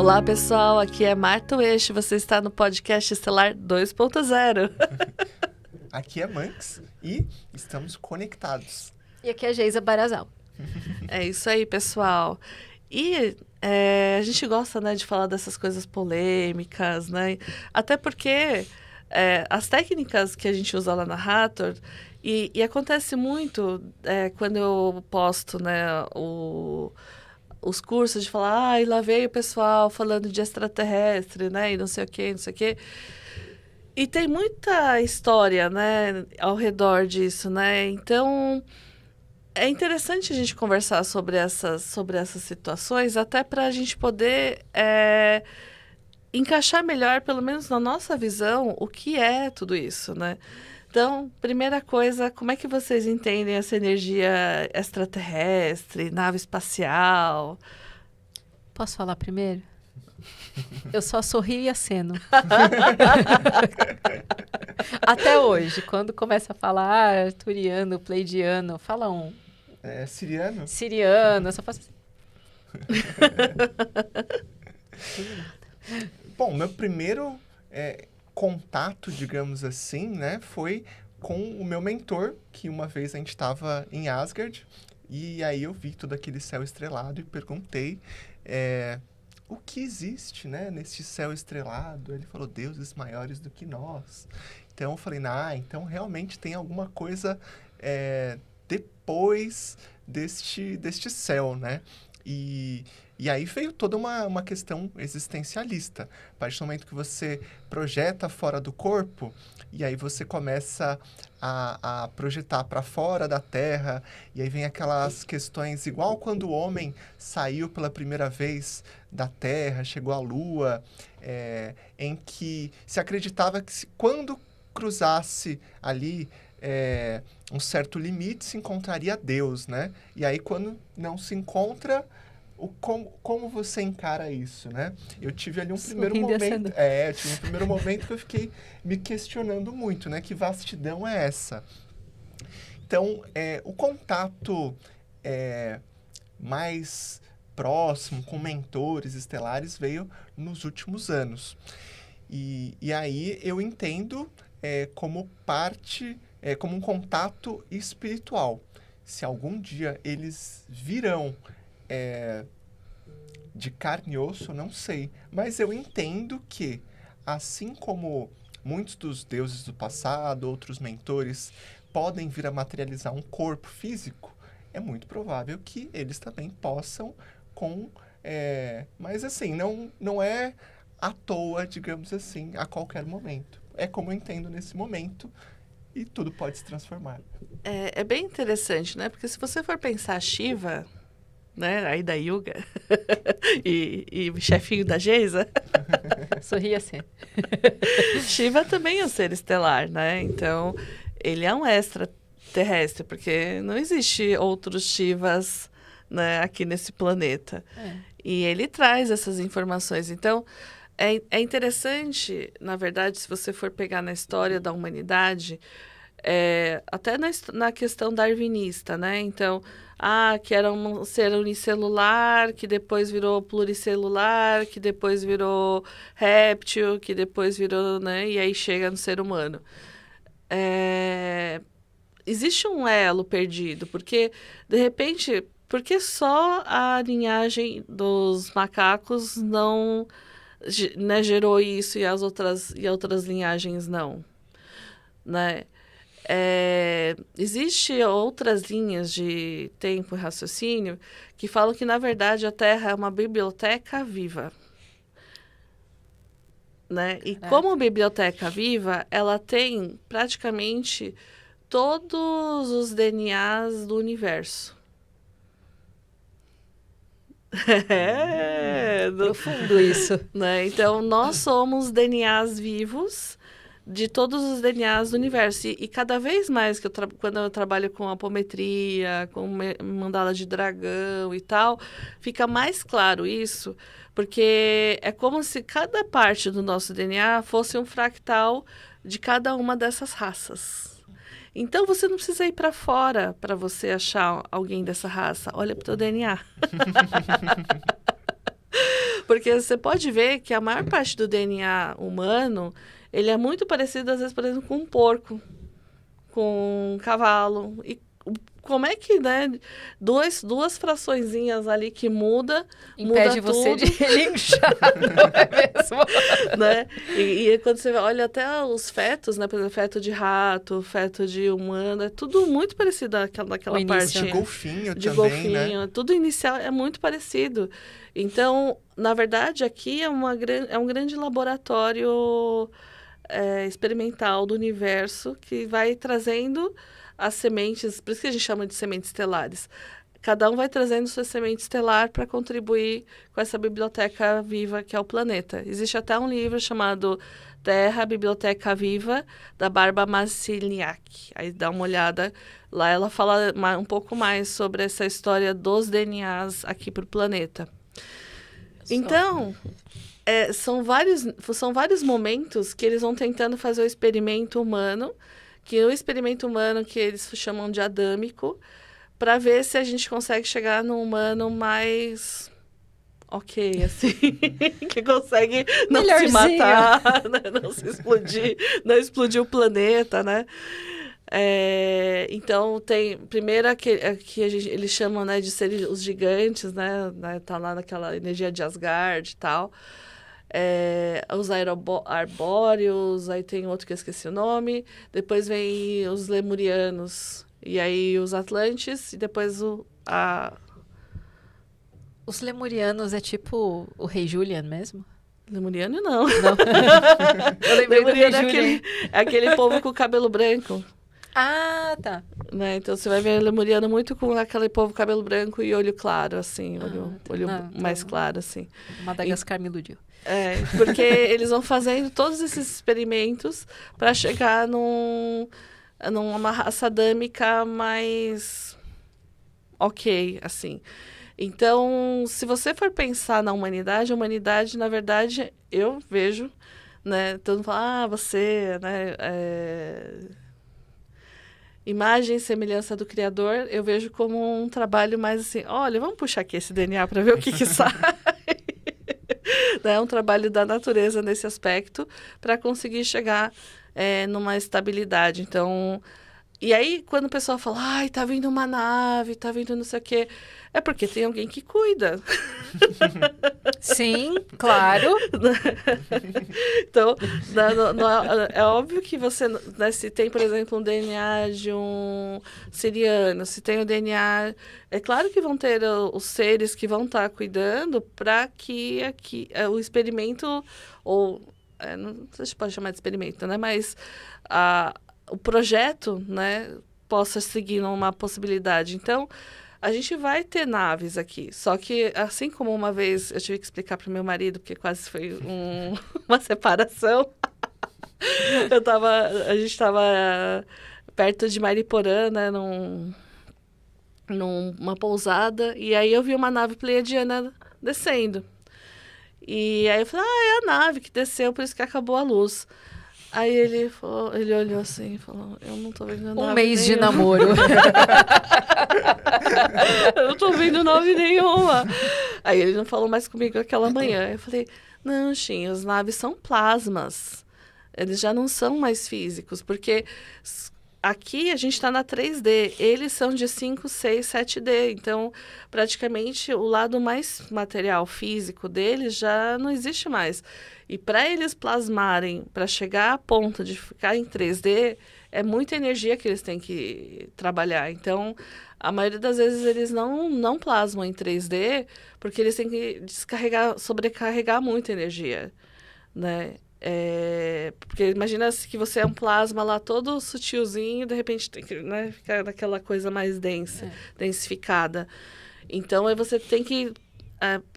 Olá, pessoal, aqui é Marta Eixo, você está no podcast Estelar 2.0. Aqui é Manx e estamos conectados. E aqui é Geisa Barazal. É isso aí, pessoal. E a gente gosta, né, de falar dessas coisas polêmicas, né? Até porque as técnicas que a gente usa lá na Hathor, e acontece muito quando eu posto, né, os cursos de falar, lá veio o pessoal falando de extraterrestre, né, e não sei o quê, não sei o quê. E tem muita história, né, ao redor disso, né? Então, é interessante a gente conversar sobre essas situações, até para a gente poder encaixar melhor, pelo menos na nossa visão, o que é tudo isso, né? Então, primeira coisa, como é que vocês entendem essa energia extraterrestre, nave espacial? Posso falar primeiro? Eu só sorrio e aceno. Até hoje, quando começa a falar arturiano, pleidiano, fala um. Siriano? Siriano, eu só faço assim. Bom, meu primeiro contato, digamos assim, né, foi com o meu mentor, que uma vez a gente estava em Asgard, e aí eu vi todo aquele céu estrelado e perguntei o que existe, né, nesse céu estrelado. Ele falou, deuses maiores do que nós. Então eu falei, então realmente tem alguma coisa depois deste céu, né? E aí veio toda uma questão existencialista. A partir do momento que você projeta fora do corpo, e aí você começa a projetar para fora da Terra, e aí vem aquelas questões, igual quando o homem saiu pela primeira vez da Terra, chegou à Lua, em que se acreditava que quando cruzasse ali um certo limite, se encontraria Deus, né? E aí, quando não se encontra, como você encara isso, né? Eu tive ali um primeiro momento... eu tive um primeiro momento que eu fiquei me questionando muito, né? Que vastidão é essa? Então, o contato mais próximo com mentores estelares veio nos últimos anos. E aí eu entendo como parte... como um contato espiritual. Se algum dia eles virão de carne e osso, não sei. Mas eu entendo que, assim como muitos dos deuses do passado, outros mentores, podem vir a materializar um corpo físico, é muito provável que eles também possam mas assim, não é à toa, digamos assim, a qualquer momento. É como eu entendo nesse momento. E tudo pode se transformar. É bem interessante, né? Porque se você for pensar Shiva, né? Aí da Yuga, e o chefinho da Geisa... Sorri assim. Shiva também é um ser estelar, né? Então, ele é um extraterrestre, porque não existe outros Shivas, né, aqui nesse planeta. E ele traz essas informações. Então... É interessante, na verdade, se você for pegar na história da humanidade, até na questão darwinista, né? Então, que era um ser unicelular, que depois virou pluricelular, que depois virou réptil, que depois virou, né? E aí chega no ser humano. Existe um elo perdido, porque, de repente, por que só a linhagem dos macacos não... né, gerou isso e as outras linhagens não, né? Existe outras linhas de tempo e raciocínio que falam que, na verdade, a Terra é uma biblioteca viva, né? E como biblioteca viva, ela tem praticamente todos os DNAs do universo. Profundo isso. Né? Então, nós somos DNAs vivos de todos os DNAs do universo. E cada vez mais, quando eu trabalho com apometria, com mandala de dragão e tal, fica mais claro isso, porque é como se cada parte do nosso DNA fosse um fractal de cada uma dessas raças. Então, você não precisa ir para fora para você achar alguém dessa raça. Olha para o teu DNA. Porque você pode ver que a maior parte do DNA humano, ele é muito parecido, às vezes, por exemplo, com um porco, com um cavalo. E como é que, né, duas fraçõezinhas ali que muda Impede você tudo. de relinchar, não é mesmo? Né? E quando você olha até os fetos, né? Por exemplo, feto de rato, feto de humano, é tudo muito parecido naquela O parte. início, De golfinho De também, golfinho, né? tudo inicial é muito parecido. Então, na verdade, aqui é um grande laboratório experimental do universo que vai trazendo as sementes, por isso que a gente chama de sementes estelares. Cada um vai trazendo sua semente estelar para contribuir com essa biblioteca viva que é o planeta. Existe até um livro chamado Terra, Biblioteca Viva, da Barbara Marciniak. Aí dá uma olhada. Lá ela fala um pouco mais sobre essa história dos DNAs aqui para o planeta. Então, são vários momentos que eles vão tentando fazer o experimento humano, que o experimento humano que eles chamam de adâmico, para ver se a gente consegue chegar num humano mais ok, assim, que consegue não se matar, né? Não se explodir, não explodir o planeta, né? Então, tem primeiro que eles chamam, né, de ser os gigantes, né? Tá lá naquela energia de Asgard e tal. Os arbóreos, aí tem outro que eu esqueci o nome. Depois vem os lemurianos, e aí os atlantes, e depois Os lemurianos é tipo o Rei Julian mesmo? Lemuriano não. Eu lembrei do Rei Lemuriano Julian. é aquele povo com o cabelo branco. Ah, tá. Né? Então você vai ver lemuriano muito com aquele povo cabelo branco e olho claro, assim, olho mais claro, assim. Madagascar me iludiu. Porque eles vão fazendo todos esses experimentos para chegar numa raça adâmica mais ok, assim. Então, se você for pensar na humanidade, a humanidade, na verdade, eu vejo, né? Todo mundo fala, você, né? Imagem e semelhança do Criador, eu vejo como um trabalho mais assim, olha, vamos puxar aqui esse DNA para ver o que sai. É um trabalho da natureza nesse aspecto para conseguir chegar numa estabilidade. Então, e aí, quando o pessoal fala, ai, tá vindo uma nave, tá vindo não sei o quê, é porque tem alguém que cuida. Sim, claro. Então, é óbvio que você, né, se tem, por exemplo, um DNA de um siriano, se tem o DNA... É claro que vão ter os seres que vão estar cuidando para que aqui, o experimento, ou... não sei se pode chamar de experimento, né? Mas o projeto, né, possa seguir numa possibilidade. Então, a gente vai ter naves aqui. Só que, assim como uma vez eu tive que explicar para o meu marido, porque quase foi uma separação, a gente estava perto de Mariporã, né, numa pousada, e aí eu vi uma nave pleiadiana descendo. E aí eu falei, é a nave que desceu, por isso que acabou a luz. Aí ele olhou assim e falou, eu não tô vendo nave Um mês de nenhuma. namoro. Eu não tô vendo nave nenhuma. Aí ele não falou mais comigo aquela manhã. Eu falei, não, Shin, as naves são plasmas. Eles já não são mais físicos, porque aqui a gente está na 3D, eles são de 5, 6, 7D. Então, praticamente, o lado mais material, físico deles já não existe mais. E para eles plasmarem, para chegar a ponto de ficar em 3D, é muita energia que eles têm que trabalhar. Então, a maioria das vezes eles não plasmam em 3D, porque eles têm que sobrecarregar muita energia, né? Porque imagina que você é um plasma lá todo sutilzinho, de repente tem que, né, ficar naquela coisa mais densificada. Então, aí você tem que...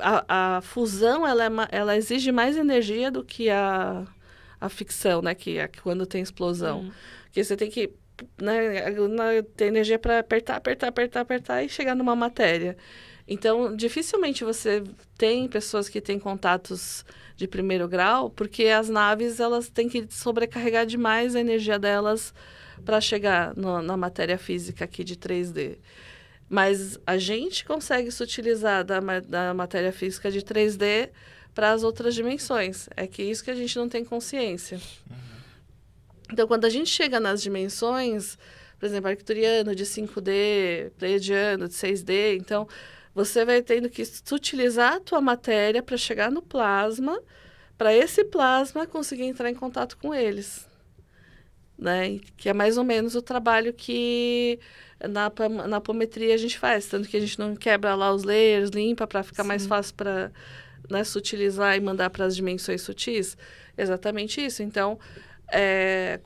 A fusão, ela exige mais energia do que a ficção, né? Que é quando tem explosão. Porque você tem que, né, ter energia para apertar e chegar numa matéria. Então, dificilmente você tem pessoas que têm contatos de primeiro grau, porque as naves, elas têm que sobrecarregar demais a energia delas para chegar na matéria física aqui de 3D. Mas a gente consegue se utilizar da matéria física de 3D para as outras dimensões. É que isso que a gente não tem consciência. Então, quando a gente chega nas dimensões, por exemplo, arcturiano de 5D, pleiadiano de 6D, então você vai tendo que utilizar a tua matéria para chegar no plasma, para esse plasma conseguir entrar em contato com eles. Né? Que é mais ou menos o trabalho que na apometria a gente faz, tanto que a gente não quebra lá os layers, limpa para ficar mais fácil para, né, sutilizar e mandar para as dimensões sutis. Exatamente isso. Então,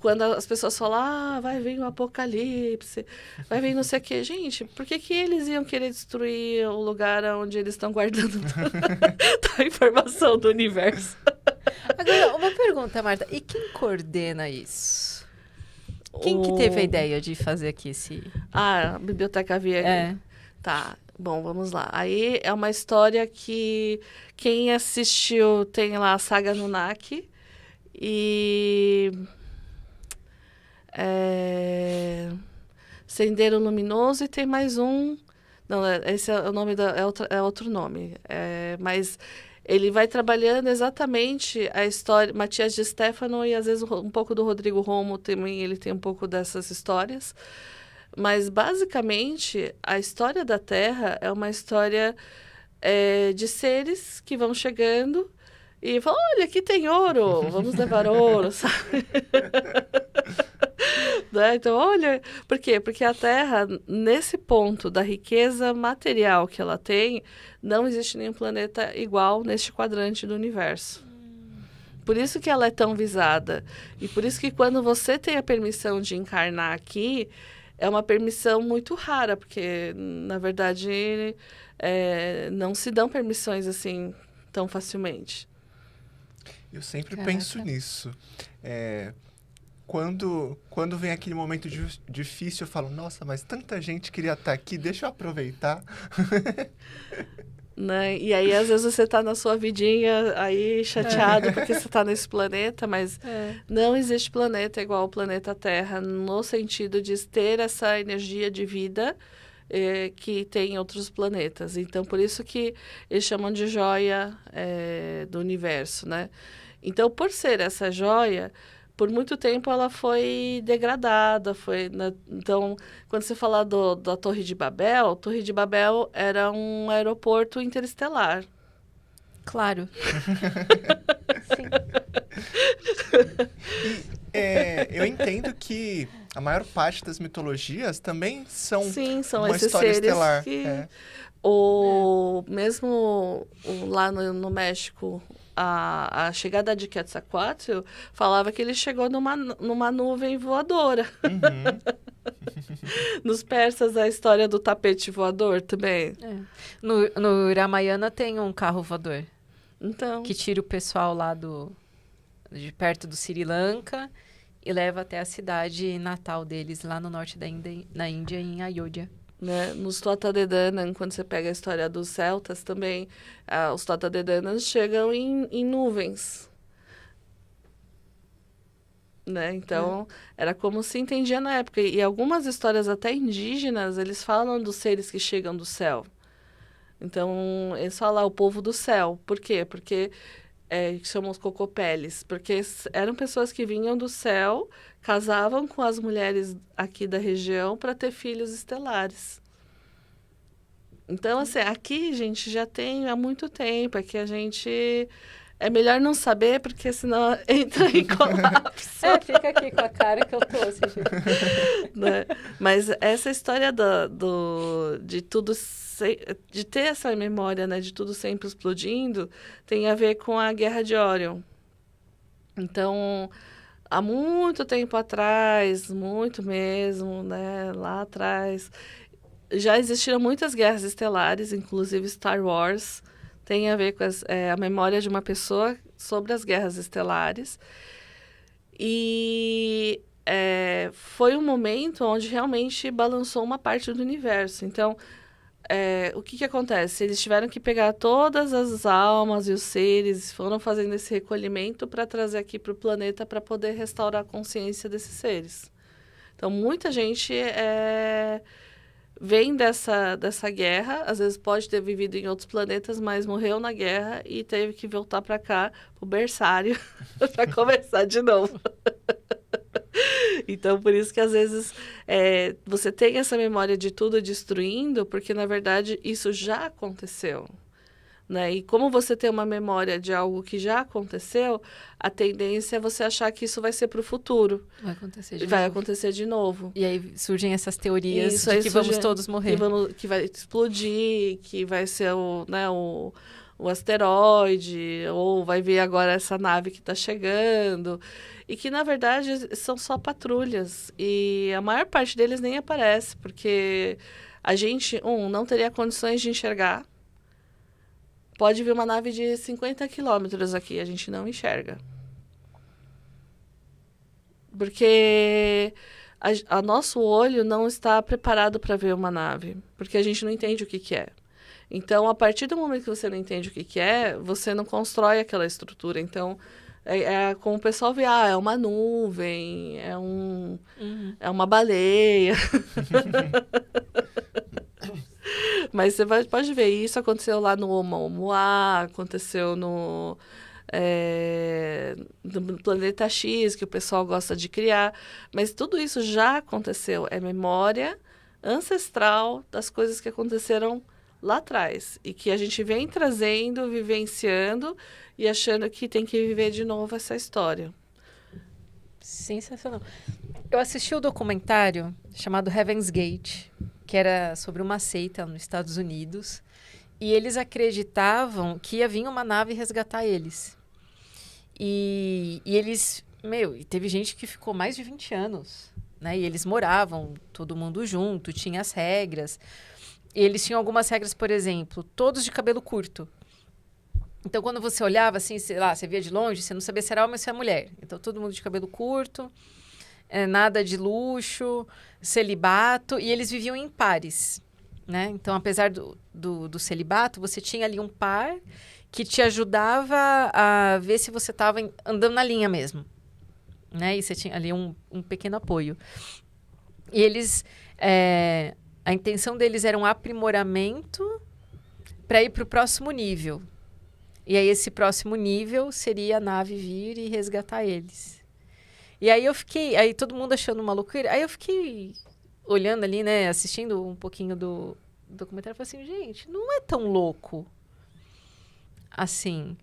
quando as pessoas falam, vai vir um apocalipse, vai vir não sei o quê. Gente, por que eles iam querer destruir o lugar onde eles estão guardando a informação do universo? Agora, uma pergunta, Marta. E quem coordena isso? Quem que teve a ideia de fazer aqui esse... a Biblioteca Viena. Tá, bom, vamos lá. Aí é uma história que quem assistiu tem lá a Saga Anunnaki e... Sendeiro Luminoso e tem mais um... Não, esse é o nome é outro nome. Mas... Ele vai trabalhando exatamente a história, Matias de Stefano e às vezes um pouco do Rodrigo Romo também, ele tem um pouco dessas histórias. Mas basicamente a história da Terra é uma história de seres que vão chegando e falam, olha, aqui tem ouro, vamos levar ouro, sabe? Né? Então, olha, por quê? Porque a Terra, nesse ponto da riqueza material que ela tem, não existe nenhum planeta igual neste quadrante do universo. Por isso que ela é tão visada. E por isso que quando você tem a permissão de encarnar aqui, é uma permissão muito rara, porque, na verdade, não se dão permissões assim tão facilmente. Eu sempre penso nisso. Quando vem aquele momento difícil, eu falo, nossa, mas tanta gente queria estar aqui, deixa eu aproveitar. Né? E aí, às vezes, você está na sua vidinha aí chateado porque você está nesse planeta, mas não existe planeta igual ao planeta Terra, no sentido de ter essa energia de vida que tem em outros planetas. Então, por isso que eles chamam de joia do universo, né? Então, por ser essa joia... Por muito tempo ela foi degradada, então, quando você fala da Torre de Babel, a Torre de Babel era um aeroporto interestelar. Claro. Sim. Eu entendo que a maior parte das mitologias também são são uma esses história seres estelar. Que... Mesmo lá no México... A chegada de Quetzalcoatl falava que ele chegou numa nuvem voadora. Nos persas, a história do tapete voador também. No Ramayana tem um carro voador. Então. Que tira o pessoal lá de perto do Sri Lanka e leva até a cidade natal deles, lá no norte na Índia, em Ayodhya. Né? Nos Tuatha De Danann, quando você pega a história dos celtas também, os Tuatha De Danann chegam em nuvens. Né? Então, era como se entendia na época. E algumas histórias até indígenas, eles falam dos seres que chegam do céu. Então, eles falam o povo do céu. Por quê? Porque chamam os cocopeles. Porque eram pessoas que vinham do céu, casavam com as mulheres aqui da região para ter filhos estelares. Então, assim, aqui, gente, já tem há muito tempo. Aqui a gente... É melhor não saber, porque senão entra em colapso. Fica aqui com a cara que eu tô, assim, né? Mas essa história de tudo... de ter essa memória, né, de tudo sempre explodindo, tem a ver com a Guerra de Órion. Então, há muito tempo atrás, muito mesmo, né, lá atrás, já existiram muitas guerras estelares, inclusive Star Wars, tem a ver com a memória de uma pessoa sobre as guerras estelares. E foi um momento onde realmente balançou uma parte do universo. Então, o que acontece? Eles tiveram que pegar todas as almas e os seres, foram fazendo esse recolhimento para trazer aqui para o planeta para poder restaurar a consciência desses seres. Então, muita gente vem dessa guerra, às vezes pode ter vivido em outros planetas, mas morreu na guerra e teve que voltar para cá, pro berçário, para começar de novo. Então, por isso que às vezes você tem essa memória de tudo destruindo, porque na verdade isso já aconteceu. Né? E como você tem uma memória de algo que já aconteceu, a tendência é você achar que isso vai ser para o futuro. Vai acontecer de novo. E aí surgem essas teorias de que vamos todos morrer. Que vai explodir, que vai ser o asteroide, ou vai vir agora essa nave que está chegando. E que, na verdade, são só patrulhas. E a maior parte deles nem aparece, porque a gente, não teria condições de enxergar. Pode vir uma nave de 50 quilômetros aqui, a gente não enxerga. Porque a nosso olho não está preparado para ver uma nave, porque a gente não entende o que é. Então, a partir do momento que você não entende o que é, você não constrói aquela estrutura. Então, como o pessoal vê, é uma nuvem, é uma baleia. Mas você pode ver, isso aconteceu lá no Oumuamua, aconteceu no Planeta X, que o pessoal gosta de criar. Mas tudo isso já aconteceu. É memória ancestral das coisas que aconteceram lá atrás. E que a gente vem trazendo, vivenciando e achando que tem que viver de novo essa história. Sensacional. Eu assisti o documentário chamado Heaven's Gate, que era sobre uma seita nos Estados Unidos, e eles acreditavam que ia vir uma nave resgatar eles. E eles, teve gente que ficou mais de 20 anos, né? E eles moravam, todo mundo junto, tinha as regras. E eles tinham algumas regras, por exemplo, todos de cabelo curto. Então, quando você olhava assim, sei lá, você via de longe, você não sabia se era homem ou se era mulher. Então, todo mundo de cabelo curto, nada de luxo, celibato, e eles viviam em pares, né? Então, apesar do celibato, você tinha ali um par que te ajudava a ver se você estava andando na linha mesmo, né? E você tinha ali um pequeno apoio. E eles... a intenção deles era um aprimoramento para ir para o próximo nível. E aí, esse próximo nível seria a nave vir e resgatar eles. E aí aí todo mundo achando uma loucura. Aí eu fiquei olhando ali, né, assistindo um pouquinho do documentário, e falei assim, gente, não é tão louco assim.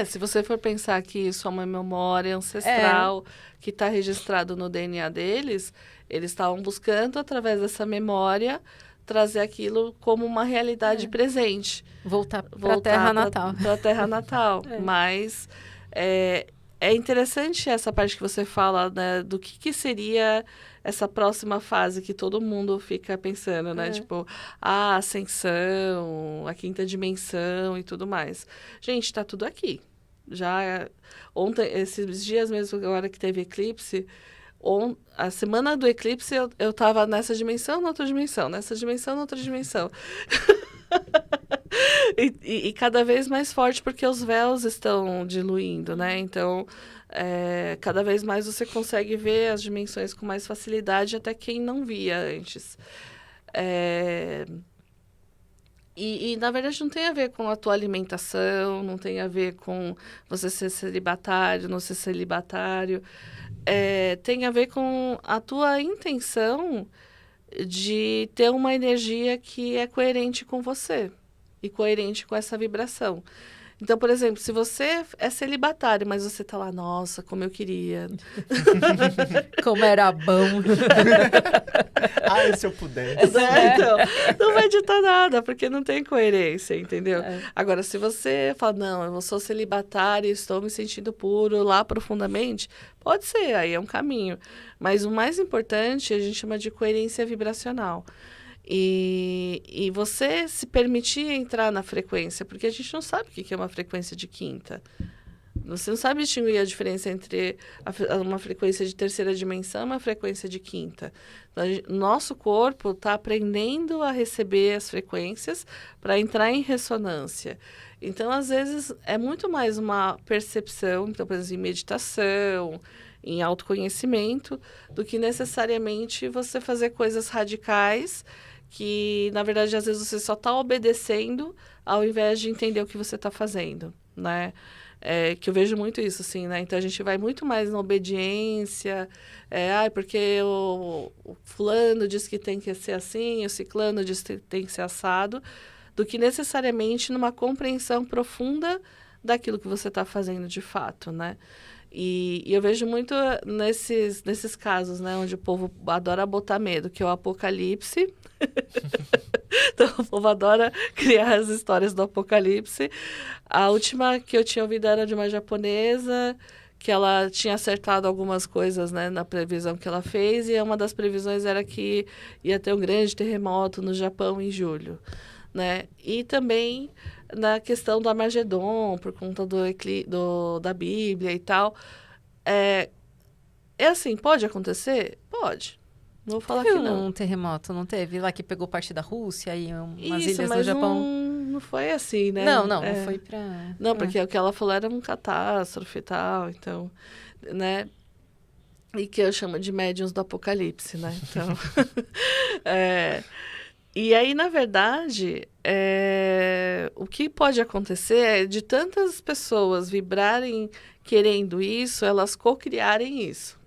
Se você for pensar que isso é uma memória ancestral que está registrado no DNA deles, eles estavam buscando, através dessa memória, trazer aquilo como uma realidade presente. Voltar para a terra natal. Para a terra natal. Mas é interessante essa parte que você fala, né, do que seria essa próxima fase que todo mundo fica pensando, né? Tipo, a ascensão, a quinta dimensão e tudo mais. Gente, está tudo aqui. Já ontem, esses dias mesmo, agora que teve eclipse, a semana do eclipse eu estava nessa dimensão, noutra dimensão, nessa dimensão, noutra dimensão. e cada vez mais forte, porque os véus estão diluindo, né? Então, cada vez mais você consegue ver as dimensões com mais facilidade, até quem não via antes. E, na verdade, não tem a ver com a tua alimentação, não tem a ver com você ser celibatário, não ser celibatário. Tem a ver com a tua intenção de ter uma energia que é coerente com você e coerente com essa vibração. Então, por exemplo, se você é celibatário, mas você tá lá, nossa, como eu queria. Como era bom. Se eu pudesse. Então, não vai adiantar nada, porque não tem coerência, entendeu? Agora, se você fala, não, eu sou celibatário, estou me sentindo puro lá profundamente, pode ser, aí é um caminho. Mas o mais importante, a gente chama de coerência vibracional. E você se permitir entrar na frequência, porque a gente não sabe o que é uma frequência de quinta. Você não sabe distinguir a diferença entre uma frequência de terceira dimensão e uma frequência de quinta. Então, nosso corpo está aprendendo a receber as frequências para entrar em ressonância. Então, às vezes, é muito mais uma percepção, então, por exemplo, em meditação, em autoconhecimento, do que necessariamente você fazer coisas radicais que, na verdade, às vezes você só está obedecendo ao invés de entender o que você está fazendo, né? Que eu vejo muito isso, assim, né? Então, a gente vai muito mais na obediência, porque o fulano disse que tem que ser assim, o ciclano disse que tem que ser assado, do que necessariamente numa compreensão profunda daquilo que você está fazendo de fato, né? E eu vejo muito nesses casos, né? Onde o povo adora botar medo, que é o apocalipse. Então, o povo adora criar as histórias do apocalipse. A última que eu tinha ouvido era de uma japonesa, que ela tinha acertado algumas coisas, né, na previsão que ela fez, e uma das previsões era que ia ter um grande terremoto no Japão em julho, né? E também na questão do Armagedon, por conta da Bíblia e tal. É assim, pode acontecer? Pode. Não vou falar que não. Um terremoto, não teve? Lá que pegou parte da Rússia e umas Isso, ilhas mas do Japão. não foi assim, né? Não foi pra... Não, porque o que ela falou era uma catástrofe e tal, então, né? E que eu chamo de médiuns do apocalipse, né? Então, e aí, na verdade, o que pode acontecer é de tantas pessoas vibrarem querendo isso, elas co-criarem isso.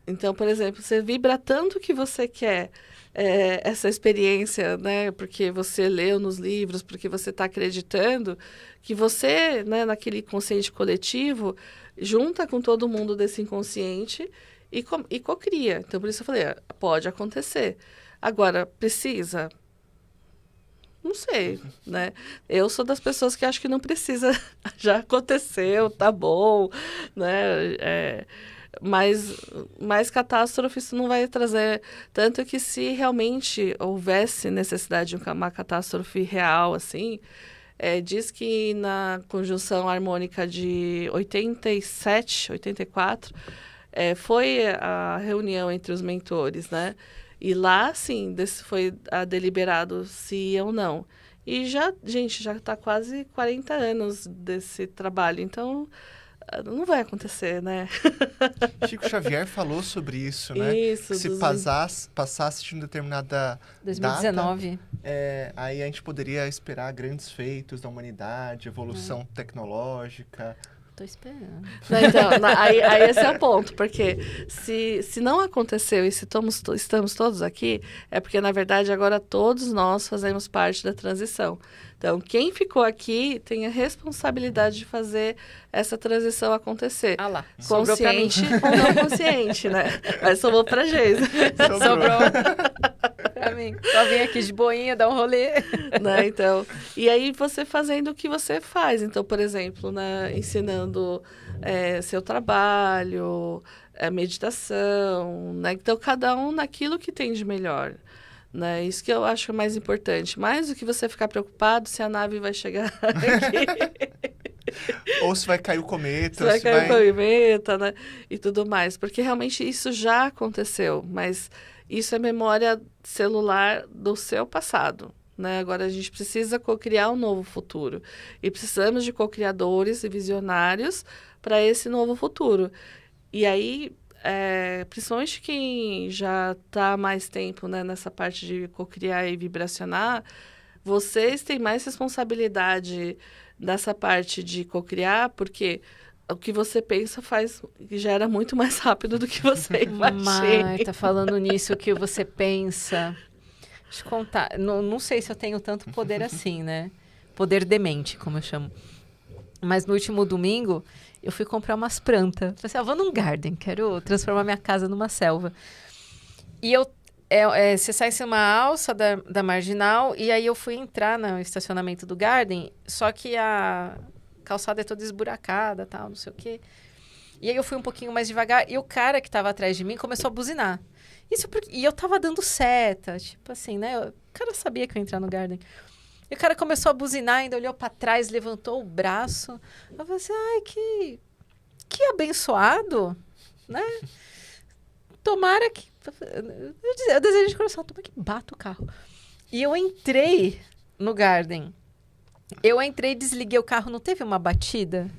Então, por exemplo, você vibra tanto que você quer essa experiência, né? Porque você leu nos livros, porque você está acreditando, que você, né, naquele inconsciente coletivo, junta com todo mundo desse inconsciente e cocria. Então, por isso eu falei, pode acontecer. Agora, precisa? Não sei, né? Eu sou das pessoas que acho que não precisa. Já aconteceu, tá bom, né? Mas mais catástrofe isso não vai trazer. Tanto que se realmente houvesse necessidade de uma catástrofe real, assim, diz que na conjunção harmônica de 87, 84, foi a reunião entre os mentores, né? E lá, sim, foi deliberado se ia ou não. E gente, já está quase 40 anos desse trabalho, então não vai acontecer, né? Chico Xavier falou sobre isso, né? Isso. Que se passasse de uma determinada 2019. data, aí a gente poderia esperar grandes feitos da humanidade, evolução tecnológica. Tô esperando. Então, aí esse é o ponto, porque se não aconteceu e se estamos todos aqui, é porque, na verdade, agora todos nós fazemos parte da transição. Então, quem ficou aqui tem a responsabilidade de fazer essa transição acontecer. Ah lá, consciente ou não consciente, né? Mas sobrou pra Geisa. Sobrou pra mim. Só vim aqui de boinha, dar um rolê. Né? Então, e aí você fazendo o que você faz. Então, por exemplo, né, ensinando seu trabalho, meditação, né? Então, cada um naquilo que tem de melhor. Né? Isso que eu acho mais importante. Mais do que você ficar preocupado se a nave vai chegar aqui. Ou se vai cair o cometa. Se vai cair o cometa, né? E tudo mais. Porque realmente isso já aconteceu. Mas isso é memória celular do seu passado. Né? Agora a gente precisa cocriar um novo futuro. E precisamos de cocriadores e visionários para esse novo futuro. E aí... principalmente quem já está há mais tempo, né, nessa parte de cocriar e vibracionar, vocês têm mais responsabilidade nessa parte de cocriar, porque o que você pensa gera muito mais rápido do que você imagina. Marta, falando nisso, o que você pensa... Deixa eu contar. Não sei se eu tenho tanto poder assim, né? Poder demente, como eu chamo. Mas no último domingo... eu fui comprar umas plantas. Falei assim, vou num garden, quero transformar minha casa numa selva. E você sai em uma alça da Marginal, e aí eu fui entrar no estacionamento do garden, só que a calçada é toda esburacada, tal, não sei o quê. E aí eu fui um pouquinho mais devagar, e o cara que estava atrás de mim começou a buzinar. E eu tava dando seta, tipo assim, né? O cara sabia que eu ia entrar no garden. E o cara começou a buzinar, ainda olhou para trás, levantou o braço. Eu falei assim, ai, que abençoado, né? Tomara que... Eu desejo de coração, tomara que bata o carro. E eu entrei no garden. Eu entrei, desliguei o carro, não teve uma batida?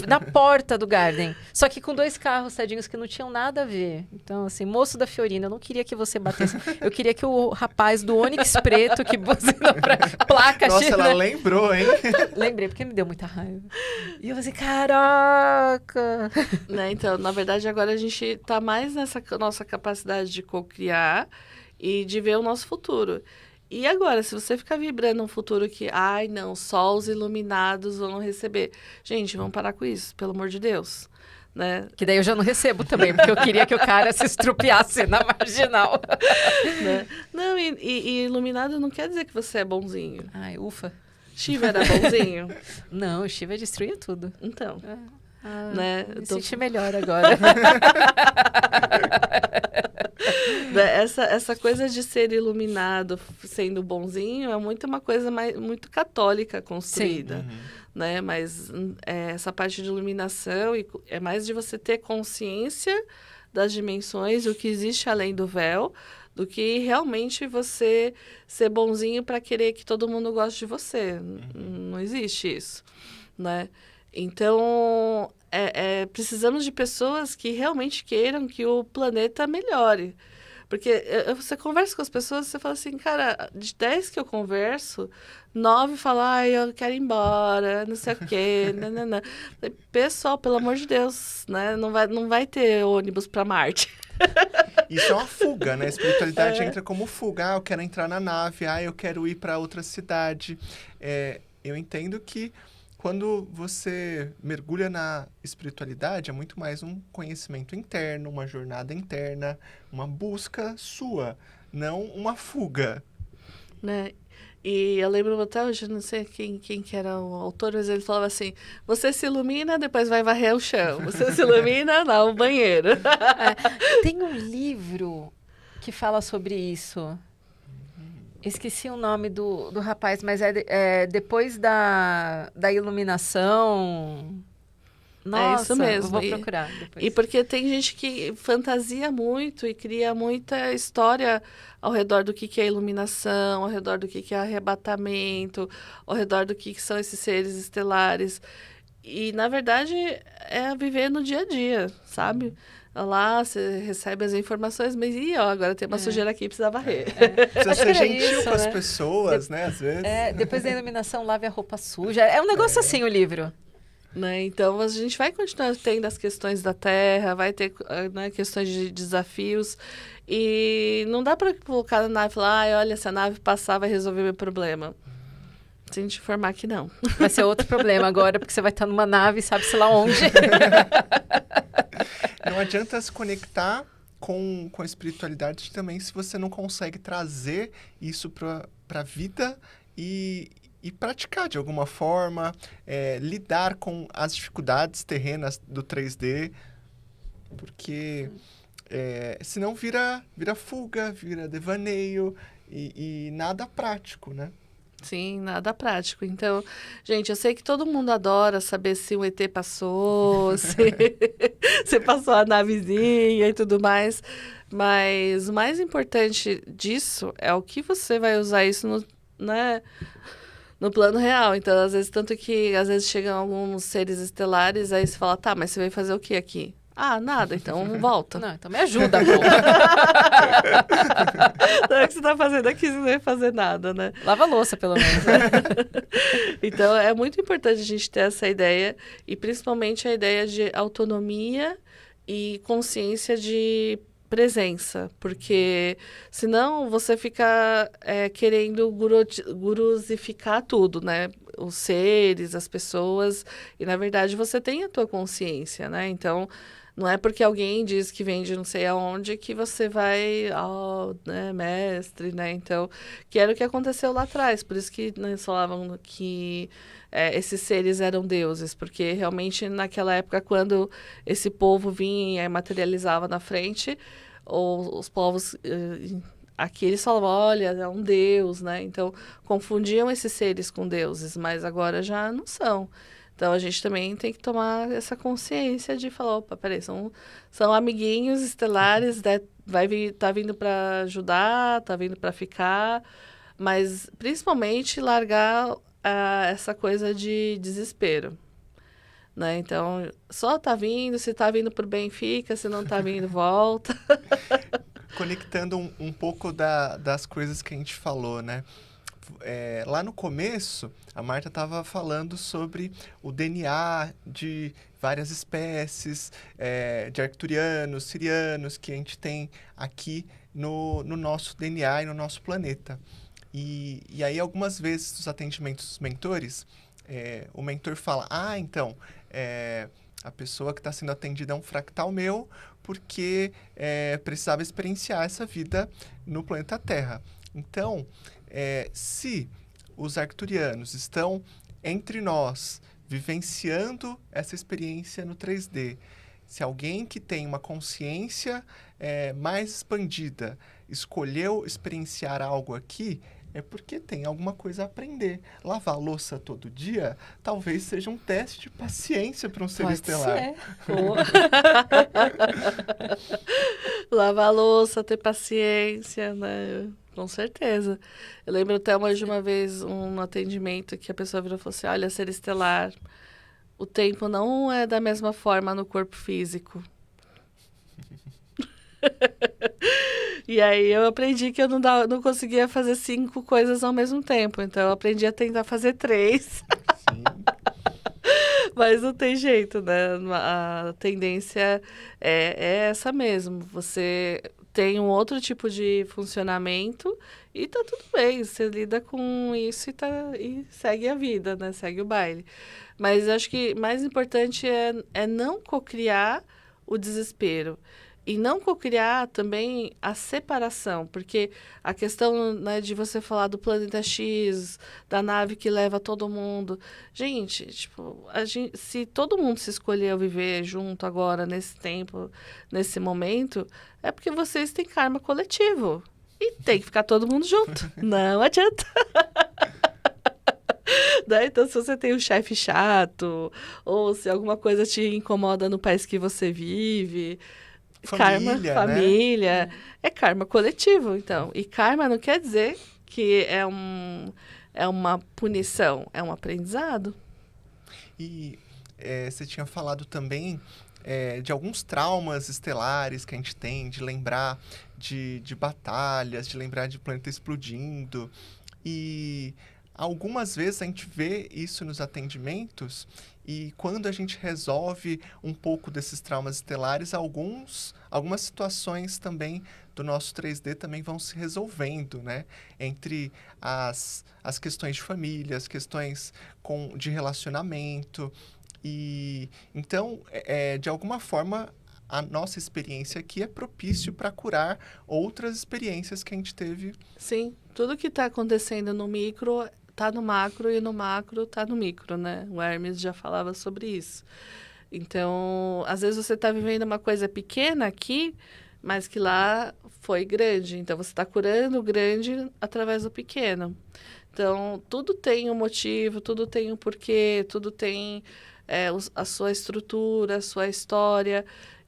na porta do Garden. Só que com 2 carros, tadinhos, que não tinham nada a ver. Então, assim, moço da Fiorina, eu não queria que você batesse. Eu queria que o rapaz do Onix preto que buzinou pra placa... Nossa, ela lembrou, hein? Lembrei, porque me deu muita raiva. E eu falei, caraca! Né? Então, na verdade, agora a gente tá mais nessa nossa capacidade de co-criar e de ver o nosso futuro. E agora, se você ficar vibrando um futuro que, ai, não, só os iluminados vão receber. Gente, vamos parar com isso, pelo amor de Deus. Né? Que daí eu já não recebo também, porque eu queria que o cara se estrupiasse na marginal. Né? Não, e iluminado não quer dizer que você é bonzinho. Ai, ufa. Shiva era bonzinho? Não, o Shiva destruía tudo. Então. Né? Me senti melhor agora. Essa coisa de ser iluminado sendo bonzinho é muito uma coisa muito católica construída. Sim. Né? Mas essa parte de iluminação é mais de você ter consciência das dimensões, o que existe além do véu, do que realmente você ser bonzinho para querer que todo mundo goste de você. Não existe isso, né? Então, precisamos de pessoas que realmente queiram que o planeta melhore. Porque você conversa com as pessoas, você fala assim, cara, de 10 que eu converso, 9 falam, ai, eu quero ir embora, não sei o quê, nananã. Pessoal, pelo amor de Deus, né? Não vai ter ônibus para Marte. Isso é uma fuga, né? A espiritualidade entra como fuga. Ah, eu quero entrar na nave, eu quero ir para outra cidade. Eu entendo que quando você mergulha na espiritualidade, é muito mais um conhecimento interno, uma jornada interna, uma busca sua, não uma fuga. Né? E eu lembro até hoje, não sei quem que era o autor, mas ele falava assim, você se ilumina, depois vai varrer o chão. Você se ilumina, não, o banheiro. Tem um livro que fala sobre isso. Esqueci o nome do rapaz, mas depois da iluminação. Nossa, isso mesmo. Vou procurar depois. E porque tem gente que fantasia muito e cria muita história ao redor do que é iluminação, ao redor do que é arrebatamento, ao redor do que são esses seres estelares. E, na verdade, é viver no dia a dia, sabe? Lá, você recebe as informações, mas agora tem uma sujeira aqui, precisa varrer. Precisa ser gentil com as pessoas, né? Às vezes. Depois da iluminação, lave a roupa suja. É um negócio assim o livro. Né? Então, a gente vai continuar tendo as questões da Terra, vai ter questões de desafios. E não dá para colocar na nave e falar, olha, se a nave passar, vai resolver meu problema. Sem te informar que não. Vai ser outro problema agora, porque você vai estar numa nave, sabe-se lá onde. Não adianta se conectar com a espiritualidade também se você não consegue trazer isso para a vida e praticar de alguma forma, lidar com as dificuldades terrenas do 3D, porque senão vira fuga, vira devaneio e nada prático, né? Sim, nada prático. Então, gente, eu sei que todo mundo adora saber se o ET passou, se passou a navezinha e tudo mais, mas o mais importante disso é o que você vai usar isso no plano real. Então, às vezes, tanto que às vezes chegam alguns seres estelares, aí você fala, tá, mas você vai fazer o que aqui? Ah, nada, então volta. Não, então me ajuda, pô. Não é o que você tá fazendo aqui, você não vai fazer nada, né? Lava a louça, pelo menos. Então, é muito importante a gente ter essa ideia, e principalmente a ideia de autonomia e consciência de presença, porque senão você fica querendo guruzificar tudo, né? Os seres, as pessoas, e na verdade você tem a tua consciência, né? Então, não é porque alguém diz que vem de não sei aonde que você vai, né, mestre, né? Então, que era o que aconteceu lá atrás, por isso que eles falavam que esses seres eram deuses, porque realmente naquela época, quando esse povo vinha e materializava na frente, os povos aqui eles falavam, olha, é um deus, né? Então, confundiam esses seres com deuses, mas agora já não são. Então, a gente também tem que tomar essa consciência de falar, opa, peraí, são amiguinhos estelares, né? Tá vindo para ajudar, tá vindo para ficar, mas principalmente largar essa coisa de desespero. né? Então, só tá vindo, se tá vindo pro bem, fica, se não tá vindo, volta. Conectando um pouco das coisas que a gente falou, né? Lá no começo, a Marta estava falando sobre o DNA de várias espécies, de arcturianos, sirianos, que a gente tem aqui no nosso DNA e no nosso planeta. E aí, algumas vezes, nos atendimentos dos mentores, o mentor fala, então, a pessoa que está sendo atendida é um fractal meu, porque precisava experienciar essa vida no planeta Terra. Então, se os arcturianos estão entre nós, vivenciando essa experiência no 3D, se alguém que tem uma consciência mais expandida escolheu experienciar algo aqui, é porque tem alguma coisa a aprender. Lavar a louça todo dia talvez seja um teste de paciência para um ser estelar. Lavar a louça, ter paciência, né? Com certeza. Eu lembro até de uma vez um atendimento que a pessoa virou e falou assim, olha, ser estelar, o tempo não é da mesma forma no corpo físico. E aí eu aprendi que eu não conseguia fazer 5 coisas ao mesmo tempo. Então eu aprendi a tentar fazer 3. Sim. Mas não tem jeito, né? A tendência é essa mesmo. Você tem um outro tipo de funcionamento e tá tudo bem. Você lida com isso e segue a vida, né? Segue o baile. Mas acho que mais importante é não cocriar o desespero. E não cocriar também a separação, porque a questão, né, de você falar do planeta X, da nave que leva todo mundo. Gente, tipo, se todo mundo se escolheu viver junto agora, nesse tempo, nesse momento, é porque vocês têm karma coletivo. E tem que ficar todo mundo junto. Não adianta. Né? Então, se você tem um chefe chato, ou se alguma coisa te incomoda no país que você vive... Família, família, né? É karma coletivo, então. E karma não quer dizer que é uma punição, é um aprendizado. E você tinha falado também de alguns traumas estelares que a gente tem, de lembrar de batalhas, de lembrar de planeta explodindo. E algumas vezes a gente vê isso nos atendimentos e quando a gente resolve um pouco desses traumas estelares, algumas situações também do nosso 3D também vão se resolvendo, né? Entre as questões de família, as questões de relacionamento. E então, de alguma forma, a nossa experiência aqui é propício para curar outras experiências que a gente teve. Sim, tudo que está acontecendo no micro tá no macro e no macro tá no micro, né? O Hermes já falava sobre isso. Então, às vezes você está vivendo uma coisa pequena aqui, mas que lá foi grande. Então, você está curando o grande através do pequeno. Então, tudo tem um motivo, tudo tem um porquê, tudo tem a sua estrutura, a sua história.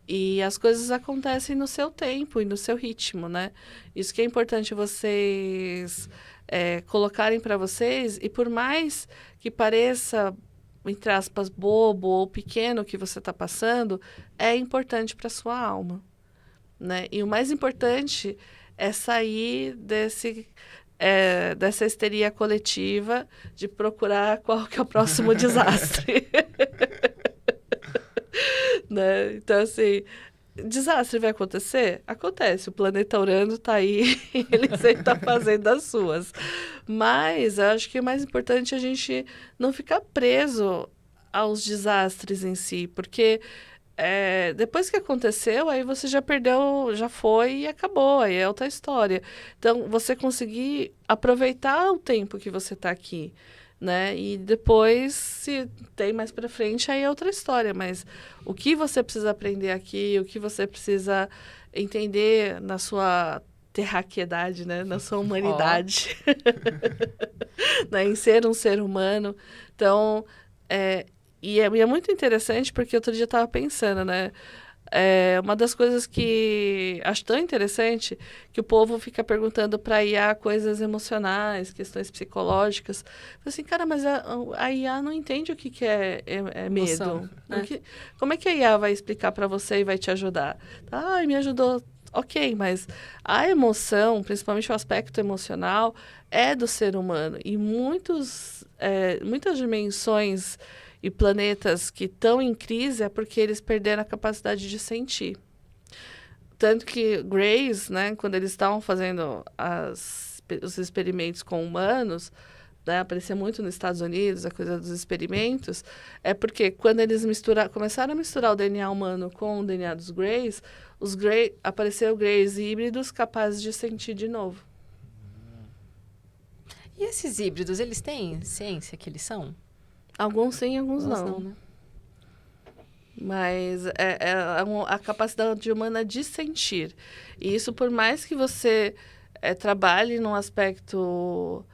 E as coisas acontecem no seu tempo e no seu ritmo, né? Isso que é importante vocês colocarem para vocês. E por mais que pareça, entre aspas, bobo ou pequeno que você está passando, é importante para a sua alma, né? E o mais importante é sair dessa histeria coletiva de procurar qual que é o próximo desastre. Né? Então, assim, desastre vai acontecer? Acontece. O planeta Urano está aí e ele sempre está fazendo as suas. Mas eu acho que o mais importante é a gente não ficar preso aos desastres em si, porque depois que aconteceu, aí você já perdeu, já foi e acabou, aí é outra história. Então, você conseguir aproveitar o tempo que você está aqui, né? E depois, se tem mais para frente, aí é outra história. Mas o que você precisa aprender aqui, o que você precisa entender na sua terraquedade, né? Na sua humanidade, né? Em ser um ser humano. Então, e é muito interessante porque outro dia eu estava pensando, né? uma das coisas que acho tão interessante que o povo fica perguntando para a IA coisas emocionais, questões psicológicas. Eu assim, cara, mas a IA não entende o que é medo. Como é que a IA vai explicar para você e vai te ajudar? Ai, me ajudou. Ok, mas a emoção, principalmente o aspecto emocional, é do ser humano. E muitas dimensões e planetas que estão em crise é porque eles perderam a capacidade de sentir. Tanto que Grays, né, quando eles estavam fazendo os experimentos com humanos, né, aparecia muito nos Estados Unidos, a coisa dos experimentos, é porque quando eles começaram a misturar o DNA humano com o DNA dos Grays, apareceram Grays híbridos capazes de sentir de novo. E esses híbridos, eles têm ciência que eles são? Alguns sim, alguns não, não. Né? Mas a capacidade humana de sentir. E isso, por mais que você trabalhe num aspecto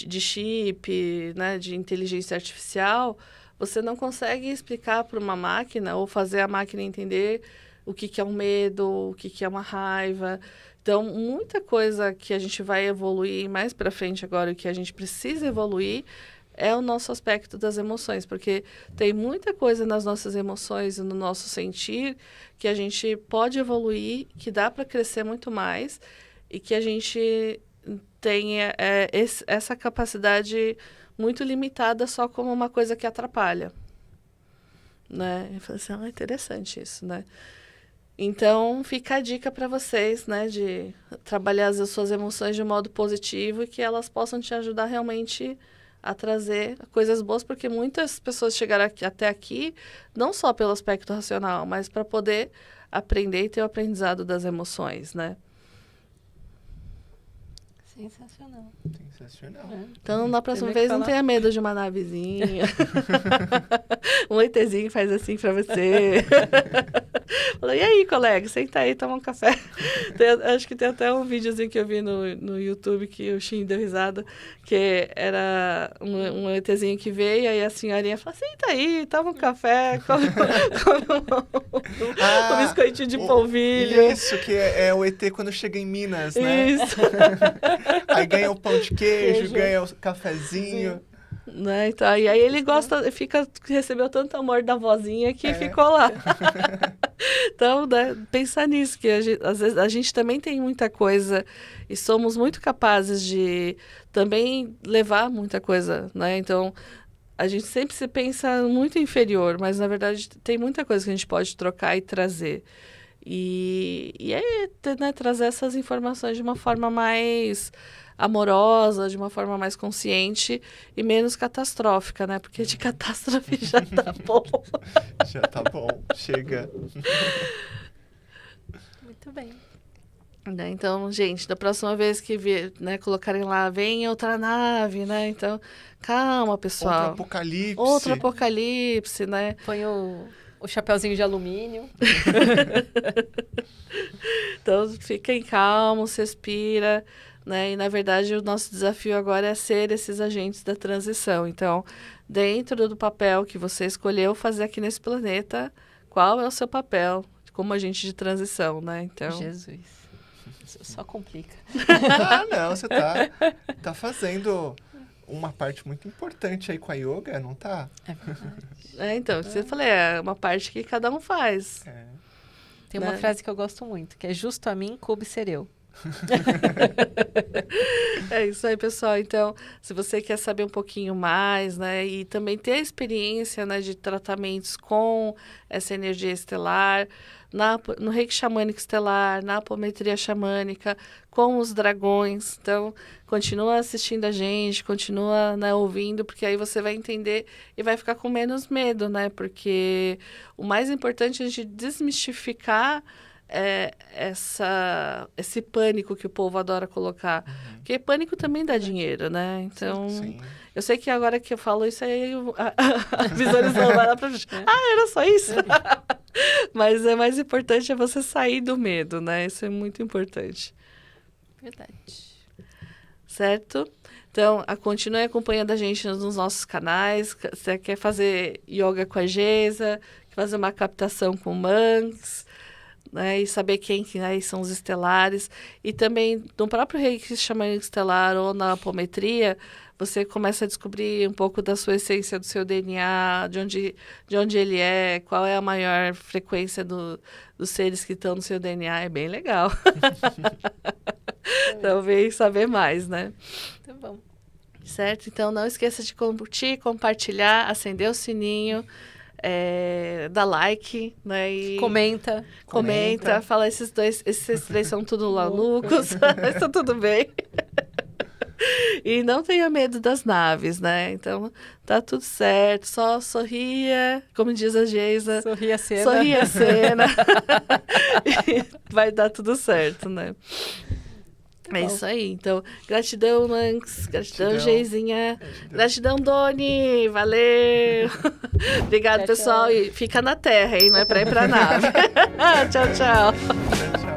de chip, né, de inteligência artificial, você não consegue explicar para uma máquina ou fazer a máquina entender o que é um medo, o que é uma raiva. Então, muita coisa que a gente vai evoluir mais para frente agora, o que a gente precisa evoluir, é o nosso aspecto das emoções, porque tem muita coisa nas nossas emoções e no nosso sentir que a gente pode evoluir, que dá para crescer muito mais e que a gente tenha essa capacidade muito limitada só como uma coisa que atrapalha. Né? Eu falei assim, interessante isso, né? Então, fica a dica para vocês, né, de trabalhar as suas emoções de modo positivo e que elas possam te ajudar realmente a trazer coisas boas, porque muitas pessoas chegaram até aqui, não só pelo aspecto racional, mas para poder aprender e ter o aprendizado das emoções, né? Sensacional. Sensacional. Então, na próxima vez, não tenha medo de uma navezinha. Um ETzinho faz assim pra você. Falou, e aí, colega? Senta aí, toma um café. Acho que tem até um videozinho que eu vi no YouTube que o Shin deu risada, que era um ETzinho que veio, e aí a senhorinha falou, senta aí, toma um café, come um biscoitinho de polvilho. Isso, que é o ET quando chega em Minas, né? Isso. Aí ganha o pão de queijo, ganha o cafezinho. Né? Então, e aí ele recebeu tanto amor da vozinha que ficou lá. Então, né, pensar nisso, que às vezes a gente também tem muita coisa e somos muito capazes de também levar muita coisa, né? Então, a gente sempre se pensa muito inferior, mas na verdade tem muita coisa que a gente pode trocar e trazer. E aí, né, trazer essas informações de uma forma mais amorosa, de uma forma mais consciente e menos catastrófica, né? Porque de catástrofe já tá bom. Já tá bom, chega. Muito bem. Então, gente, da próxima vez que né, colocarem lá, vem outra nave, né? Então, calma, pessoal. Outro apocalipse, né? Põe o chapeuzinho de alumínio. Então, fiquem calmos, respira, né? E, na verdade, o nosso desafio agora é ser esses agentes da transição. Então, dentro do papel que você escolheu fazer aqui nesse planeta, qual é o seu papel como agente de transição, né? Então... Jesus. Só complica. Não, você tá fazendo uma parte muito importante aí com a yoga, não tá? É verdade. Então, você falei, é uma parte que cada um faz. Tem uma frase que eu gosto muito, que é justo a mim coube ser eu. É isso aí, pessoal. Então, se você quer saber um pouquinho mais, né, e também ter a experiência, né, de tratamentos com essa energia estelar, no reiki xamânico estelar, na apometria xamânica, com os dragões. Então, continua assistindo a gente, continua, né, ouvindo, porque aí você vai entender e vai ficar com menos medo, né? Porque o mais importante é a gente desmistificar esse pânico que o povo adora colocar. Porque pânico também dá dinheiro, né? Então, Sim. Eu sei que agora que eu falo isso, aí a visualização vai lá pra gente. Era só isso? Mas o mais importante é você sair do medo, né? Isso é muito importante. Verdade. Certo? Então, continue acompanhando a gente nos nossos canais. Você quer fazer yoga com a Geisa, fazer uma captação com Manx, né, e saber quem que, né, são os estelares. E também, no próprio reiki xamânico estelar ou na apometria, você começa a descobrir um pouco da sua essência, do seu DNA, de onde ele é, qual é a maior frequência dos seres que estão no seu DNA. É bem legal. Talvez saber mais, né? Tá bom. Certo? Então, não esqueça de curtir, compartilhar, acender o sininho, dá like, né? E Comenta. fala esses três são tudo malucos, está tudo bem. E não tenha medo das naves, né? Então, tá tudo certo, só sorria, como diz a Geisa. Sorria a cena. Sorria a cena. E vai dar tudo certo, né? É isso aí. Então, gratidão, Manx. Gratidão, Geizinha. Gratidão, Doni. Valeu. Obrigado, Tchau, pessoal. tchau. E fica na terra, hein? Não é pra ir pra nave. Tchau, tchau. Tchau, tchau.